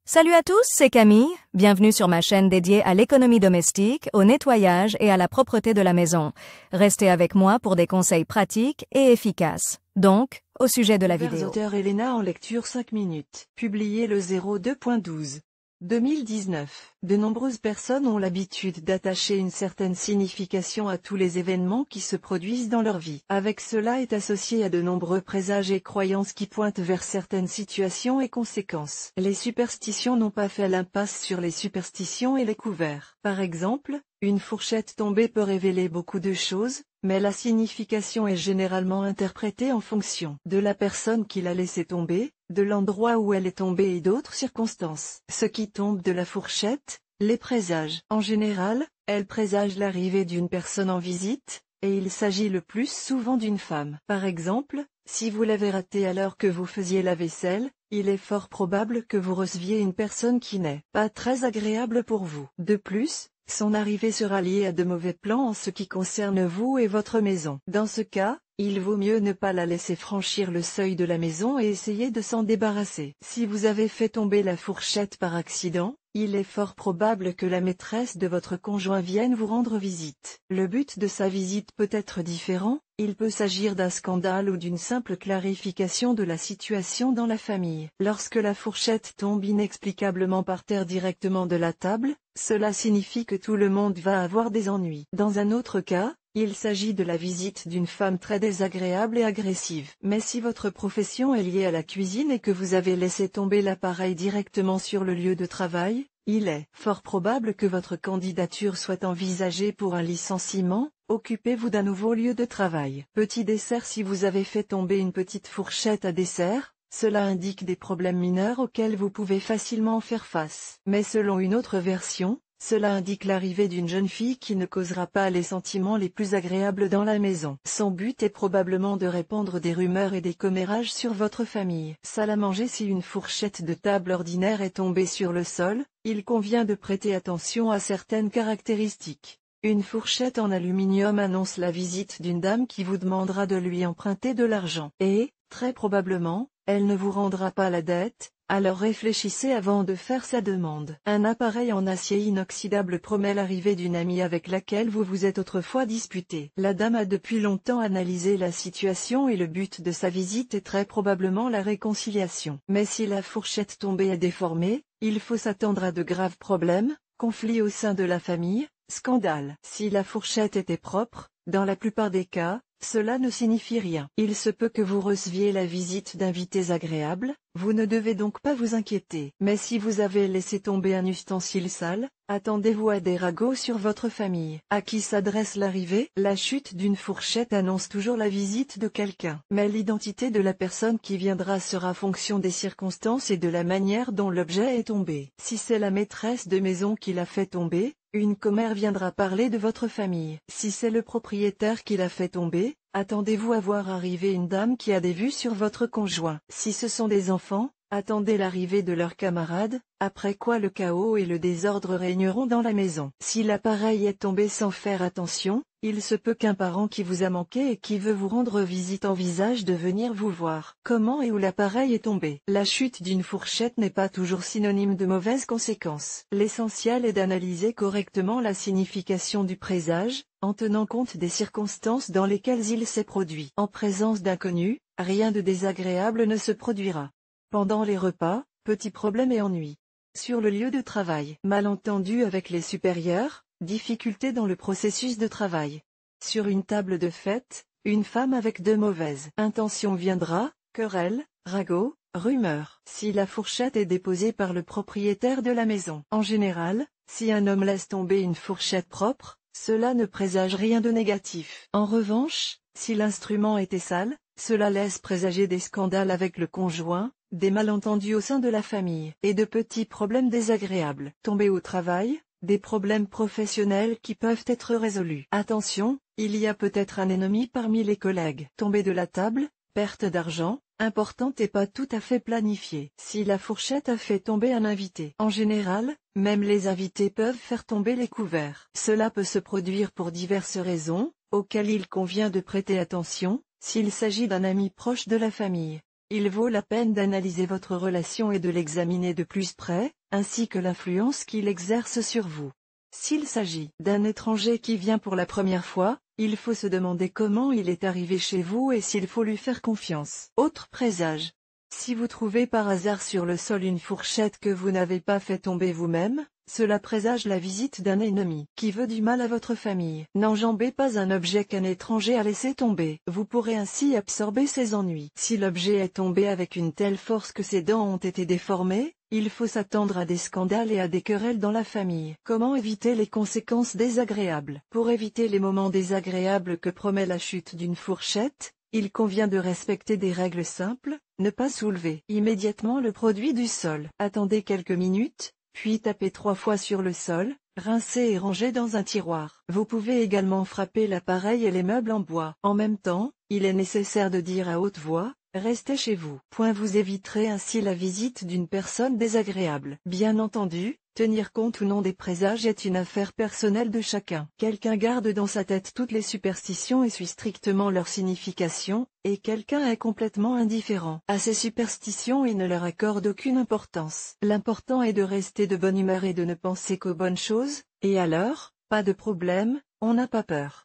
Salut à tous, c'est Camille. Bienvenue sur ma chaîne dédiée à l'économie domestique, au nettoyage et à la propreté de la maison. Restez avec moi pour des conseils pratiques et efficaces. Donc, au sujet de la vidéo. Auteur Elena en lecture 5 minutes. Publié le 02.12. 2019. De nombreuses personnes ont l'habitude d'attacher une certaine signification à tous les événements qui se produisent dans leur vie. Avec cela est associé à de nombreux présages et croyances qui pointent vers certaines situations et conséquences. Les superstitions n'ont pas fait l'impasse sur les superstitions et les couverts. Par exemple, une fourchette tombée peut révéler beaucoup de choses, mais la signification est généralement interprétée en fonction de la personne qui l'a laissée tomber, de l'endroit où elle est tombée et d'autres circonstances. Ce qui tombe de la fourchette, les présages. En général, elle présage l'arrivée d'une personne en visite, et il s'agit le plus souvent d'une femme. Par exemple, si vous l'avez raté alors que vous faisiez la vaisselle, il est fort probable que vous receviez une personne qui n'est pas très agréable pour vous. De plus, son arrivée sera liée à de mauvais plans en ce qui concerne vous et votre maison. Dans ce cas, il vaut mieux ne pas la laisser franchir le seuil de la maison et essayer de s'en débarrasser. Si vous avez fait tomber la fourchette par accident, il est fort probable que la maîtresse de votre conjoint vienne vous rendre visite. Le but de sa visite peut être différent, il peut s'agir d'un scandale ou d'une simple clarification de la situation dans la famille. Lorsque la fourchette tombe inexplicablement par terre directement de la table, cela signifie que tout le monde va avoir des ennuis. Dans un autre cas, il s'agit de la visite d'une femme très désagréable et agressive. Mais si votre profession est liée à la cuisine et que vous avez laissé tomber l'appareil directement sur le lieu de travail, il est fort probable que votre candidature soit envisagée pour un licenciement. Occupez-vous d'un nouveau lieu de travail. Petit dessert. Si vous avez fait tomber une petite fourchette à dessert, cela indique des problèmes mineurs auxquels vous pouvez facilement faire face. Mais selon une autre version, cela indique l'arrivée d'une jeune fille qui ne causera pas les sentiments les plus agréables dans la maison. Son but est probablement de répandre des rumeurs et des commérages sur votre famille. Salle à manger. Si une fourchette de table ordinaire est tombée sur le sol, il convient de prêter attention à certaines caractéristiques. Une fourchette en aluminium annonce la visite d'une dame qui vous demandera de lui emprunter de l'argent. Et, très probablement, elle ne vous rendra pas la dette, alors réfléchissez avant de faire sa demande. Un appareil en acier inoxydable promet l'arrivée d'une amie avec laquelle vous vous êtes autrefois disputé. La dame a depuis longtemps analysé la situation et le but de sa visite est très probablement la réconciliation. Mais si la fourchette tombée est déformée, il faut s'attendre à de graves problèmes, conflits au sein de la famille, scandale. Si la fourchette était propre, dans la plupart des cas, cela ne signifie rien. Il se peut que vous receviez la visite d'invités agréables, vous ne devez donc pas vous inquiéter. Mais si vous avez laissé tomber un ustensile sale, attendez-vous à des ragots sur votre famille. À qui s'adresse l'arrivée? La chute d'une fourchette annonce toujours la visite de quelqu'un. Mais l'identité de la personne qui viendra sera fonction des circonstances et de la manière dont l'objet est tombé. Si c'est la maîtresse de maison qui l'a fait tomber, une commère viendra parler de votre famille. Si c'est le propriétaire qui l'a fait tomber, attendez-vous à voir arriver une dame qui a des vues sur votre conjoint. Si ce sont des enfants, attendez l'arrivée de leurs camarades, après quoi le chaos et le désordre régneront dans la maison. Si l'appareil est tombé sans faire attention, il se peut qu'un parent qui vous a manqué et qui veut vous rendre visite envisage de venir vous voir. Comment et où l'appareil est tombé? La chute d'une fourchette n'est pas toujours synonyme de mauvaises conséquences. L'essentiel est d'analyser correctement la signification du présage, en tenant compte des circonstances dans lesquelles il s'est produit. En présence d'inconnus, rien de désagréable ne se produira. Pendant les repas, petits problèmes et ennuis. Sur le lieu de travail, malentendus avec les supérieurs, difficultés dans le processus de travail. Sur une table de fête, une femme avec de mauvaises intentions viendra, querelle, ragots, rumeurs. Si la fourchette est déposée par le propriétaire de la maison. En général, si un homme laisse tomber une fourchette propre, cela ne présage rien de négatif. En revanche, si l'instrument était sale, cela laisse présager des scandales avec le conjoint, des malentendus au sein de la famille, et de petits problèmes désagréables. Tomber au travail, des problèmes professionnels qui peuvent être résolus. Attention, il y a peut-être un ennemi parmi les collègues. Tomber de la table, perte d'argent, importante et pas tout à fait planifiée. Si la fourchette a fait tomber un invité. En général, même les invités peuvent faire tomber les couverts. Cela peut se produire pour diverses raisons, auxquelles il convient de prêter attention, s'il s'agit d'un ami proche de la famille. il vaut la peine d'analyser votre relation et de l'examiner de plus près, ainsi que l'influence qu'il exerce sur vous. S'il s'agit d'un étranger qui vient pour la première fois, il faut se demander comment il est arrivé chez vous et s'il faut lui faire confiance. Autre présage. Si vous trouvez par hasard sur le sol une fourchette que vous n'avez pas fait tomber vous-même, cela présage la visite d'un ennemi qui veut du mal à votre famille. N'enjambez pas un objet qu'un étranger a laissé tomber. Vous pourrez ainsi absorber ses ennuis. Si l'objet est tombé avec une telle force que ses dents ont été déformées, il faut s'attendre à des scandales et à des querelles dans la famille. Comment éviter les conséquences désagréables? Pour éviter les moments désagréables que promet la chute d'une fourchette, il convient de respecter des règles simples, ne pas soulever immédiatement le produit du sol. Attendez quelques minutes, puis tapez 3 fois sur le sol, rincez et rangez dans un tiroir. Vous pouvez également frapper l'appareil et les meubles en bois. En même temps, il est nécessaire de dire à haute voix: restez chez vous. Vous éviterez ainsi la visite d'une personne désagréable. Bien entendu, tenir compte ou non des présages est une affaire personnelle de chacun. Quelqu'un garde dans sa tête toutes les superstitions et suit strictement leur signification, et quelqu'un est complètement indifférent à ces superstitions et ne leur accorde aucune importance. L'important est de rester de bonne humeur et de ne penser qu'aux bonnes choses, et alors, pas de problème, on n'a pas peur.